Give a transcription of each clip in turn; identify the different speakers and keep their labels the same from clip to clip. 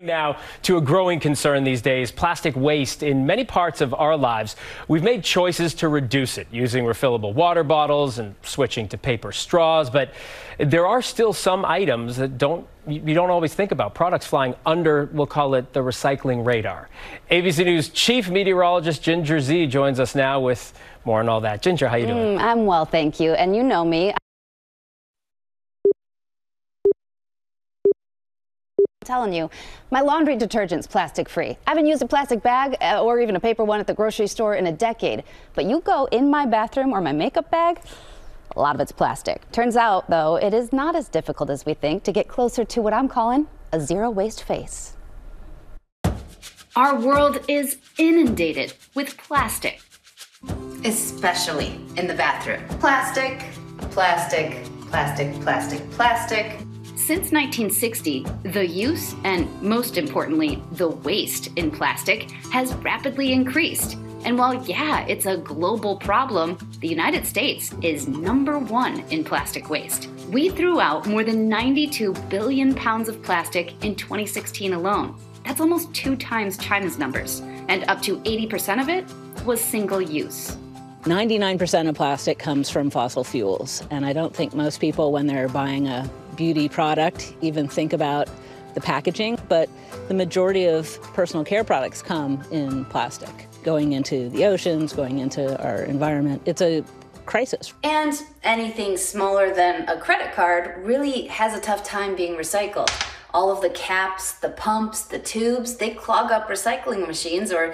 Speaker 1: Now, to a growing concern these days, plastic waste in many parts of our lives. We've made choices to reduce it, using refillable water bottles and switching to paper straws. But there are still some items that you don't always think about. Products flying under, we'll call it, the recycling radar. ABC News Chief Meteorologist Ginger Zee joins us now with more on all that. Ginger, how you doing?
Speaker 2: I'm well, thank you. And you know me. Telling you, my laundry detergent's plastic free. I haven't used a plastic bag or even a paper one at the grocery store in a decade. But you go in my bathroom or my makeup bag, a lot of it's plastic. Turns out, though, it is not as difficult as we think to get closer to what I'm calling a zero waste face.
Speaker 3: Our world is inundated with plastic.
Speaker 4: Especially in the bathroom. Plastic, plastic, plastic, plastic, plastic.
Speaker 3: Since 1960, the use and, most importantly, the waste in plastic has rapidly increased. And while, yeah, it's a global problem, the United States is #1 in plastic waste. We threw out more than 92 billion pounds of plastic in 2016 alone. That's almost 2 times China's numbers, and up to 80% of it was single use.
Speaker 5: 99% of plastic comes from fossil fuels, and I don't think most people, when they're buying a beauty product, even think about the packaging, but the majority of personal care products come in plastic, going into the oceans, going into our environment. It's a crisis.
Speaker 4: And anything smaller than a credit card really has a tough time being recycled. All of the caps, the pumps, the tubes, they clog up recycling machines, or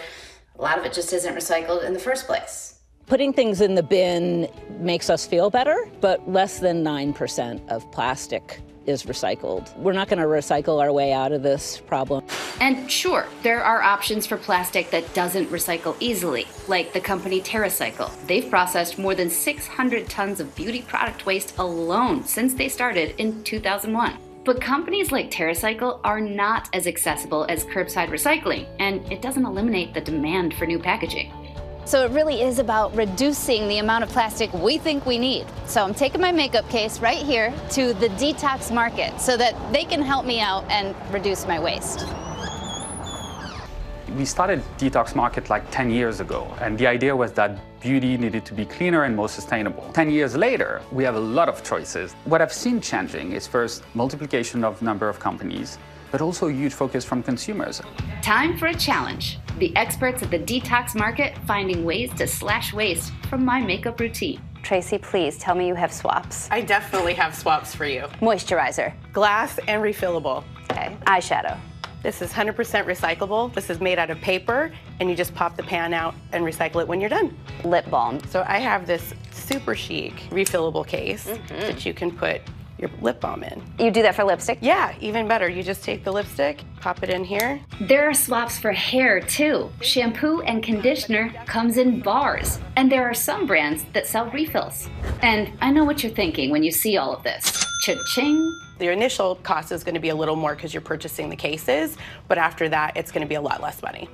Speaker 4: a lot of it just isn't recycled in the first place.
Speaker 5: Putting things in the bin makes us feel better, but less than 9% of plastic is recycled. We're not going to recycle our way out of this problem.
Speaker 3: And sure, there are options for plastic that doesn't recycle easily, like the company TerraCycle. They've processed more than 600 tons of beauty product waste alone since they started in 2001. But companies like TerraCycle are not as accessible as curbside recycling, and it doesn't eliminate the demand for new packaging.
Speaker 2: So it really is about reducing the amount of plastic we think we need. So I'm taking my makeup case right here to the detox market so that they can help me out and reduce my waste.
Speaker 6: We started Detox Market like 10 years ago, and the idea was that beauty needed to be cleaner and more sustainable. 10 years later, we have a lot of choices. What I've seen changing is first, multiplication of number of companies, but also a huge focus from consumers.
Speaker 3: Time for a challenge. The experts at the Detox Market finding ways to slash waste from my makeup routine.
Speaker 2: Tracy, please tell me you have swaps.
Speaker 7: I definitely have swaps for you.
Speaker 2: Moisturizer.
Speaker 7: Glass and refillable.
Speaker 2: Okay. Eyeshadow.
Speaker 7: This is 100% recyclable. This is made out of paper, and you just pop the pan out and recycle it when you're done.
Speaker 2: Lip balm.
Speaker 7: So I have this super chic refillable case that you can put your lip balm in.
Speaker 2: You do that for lipstick?
Speaker 7: Yeah, even better. You just take the lipstick, pop it in here.
Speaker 3: There are swaps for hair too. Shampoo and conditioner comes in bars. And there are some brands that sell refills. And I know what you're thinking when you see all of this. Cha-ching.
Speaker 7: Your initial cost is going to be a little more because you're purchasing the cases, but after that, it's going to be a lot less money.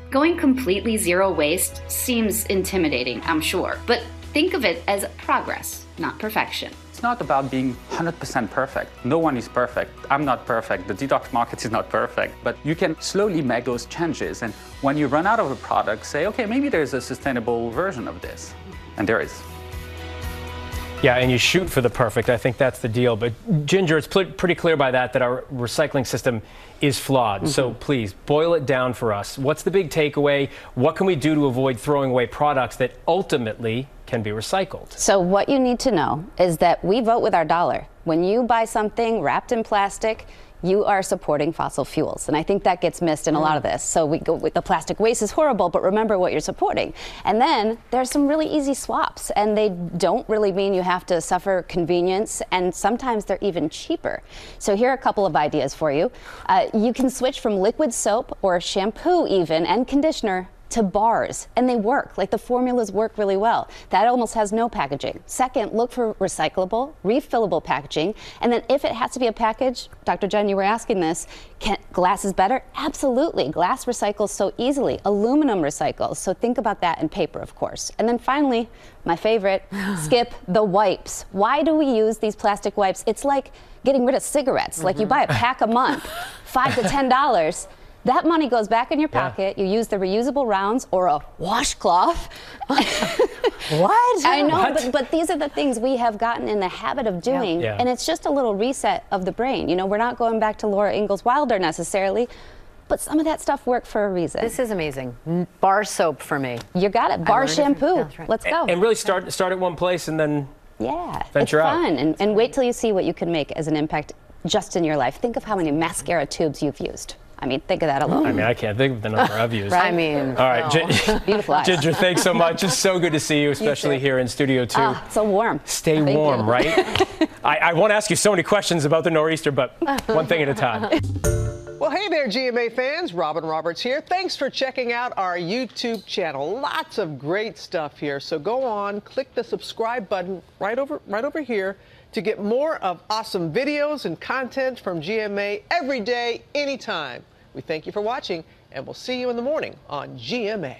Speaker 3: Going completely zero waste seems intimidating, I'm sure. But think of it as progress, not perfection.
Speaker 6: It's not about being 100% perfect. No one is perfect. I'm not perfect. The Detox Market is not perfect. But you can slowly make those changes. And when you run out of a product, say, okay, maybe there's a sustainable version of this. And there is.
Speaker 1: Yeah, and you shoot for the perfect. I think that's the deal. But Ginger, it's pretty clear by that our recycling system is flawed. So please, boil it down for us. What's the big takeaway? What can we do to avoid throwing away products that ultimately can be recycled?
Speaker 2: So what you need to know is that we vote with our dollar. When you buy something wrapped in plastic, you are supporting fossil fuels. And I think that gets missed in a lot of this. So we go with the plastic waste is horrible, but remember what you're supporting. And then there's some really easy swaps, and they don't really mean you have to suffer convenience, and sometimes they're even cheaper. So here are a couple of ideas for you. You can switch from liquid soap or shampoo even and conditioner to bars, and they work. Like, the formulas work really well. That almost has no packaging. Second, look for recyclable, refillable packaging. And then if it has to be a package, Dr. Jen, you were asking this, glass is better? Absolutely. Glass recycles so easily. Aluminum recycles. So think about that, and paper, of course. And then finally, my favorite, skip the wipes. Why do we use these plastic wipes? It's like getting rid of cigarettes. Like, you buy a pack a month, $5 to $10. That money goes back in your pocket. You use the reusable rounds or a washcloth.
Speaker 8: What?
Speaker 2: I know, but these are the things we have gotten in the habit of doing, and it's just a little reset of the brain. You know, we're not going back to Laura Ingalls Wilder necessarily, but some of that stuff worked for a reason.
Speaker 8: This is amazing. Bar soap for me.
Speaker 2: You got it. Bar shampoo.
Speaker 8: Right.
Speaker 2: Let's go.
Speaker 1: And really start at one place and then venture
Speaker 2: it's
Speaker 1: out.
Speaker 2: fun, and wait till you see what you can make as an impact just in your life. Think of how many mascara tubes you've used. I mean, think of that alone.
Speaker 1: I mean, I can't think of the number I've used.
Speaker 8: Right? I mean,
Speaker 1: all right,
Speaker 2: beautiful eyes.
Speaker 1: Ginger, thanks so much. It's so good to see you, especially here in Studio 2.
Speaker 2: So warm.
Speaker 1: Stay warm, right? I want to ask you so many questions about the nor'easter, but one thing at a time.
Speaker 9: Well, hey there, GMA fans. Robin Roberts here. Thanks for checking out our YouTube channel. Lots of great stuff here. So go on, click the subscribe button right over here to get more of awesome videos and content from GMA every day, anytime. We thank you for watching, and we'll see you in the morning on GMA.